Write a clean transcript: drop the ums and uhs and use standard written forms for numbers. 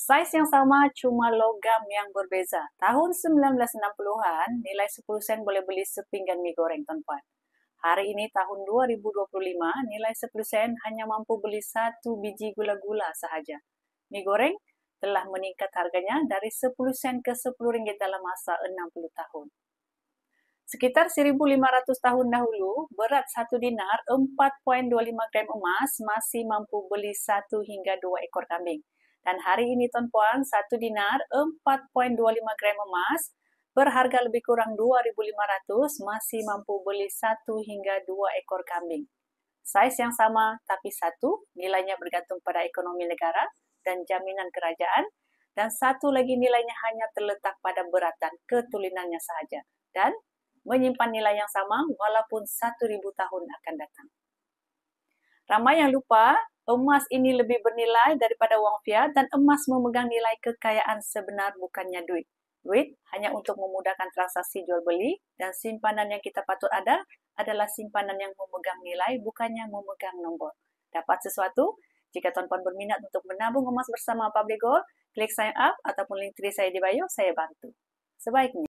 Saiz yang sama cuma logam yang berbeza. Tahun 1960-an, nilai 10 sen boleh beli sepinggan mie goreng, tuan-puan. Hari ini tahun 2025, nilai 10 sen hanya mampu beli satu biji gula-gula sahaja. Mie goreng telah meningkat harganya dari 10 sen ke 10 ringgit dalam masa 60 tahun. Sekitar 1.500 tahun dahulu, berat 1 dinar 4,25 gram emas masih mampu beli 1 hingga 2 ekor kambing. Dan hari ini tuan-puan, 1 dinar 4,25 gram emas berharga lebih kurang 2.500 masih mampu beli 1 hingga 2 ekor kambing. Saiz yang sama tapi satu, nilainya bergantung pada ekonomi negara dan jaminan kerajaan, dan satu lagi nilainya hanya terletak pada berat dan ketulinannya sahaja. Dan menyimpan nilai yang sama walaupun 1.000 tahun akan datang. Ramai yang lupa, emas ini lebih bernilai daripada wang fiat dan emas memegang nilai kekayaan sebenar bukannya duit. Duit hanya untuk memudahkan transaksi jual beli dan simpanan yang kita patut ada adalah simpanan yang memegang nilai bukannya memegang nombor. Dapat sesuatu? Jika tuan-puan berminat untuk menabung emas bersama Public Gold, klik sign up ataupun link 3 saya di bio, saya bantu. Sebaiknya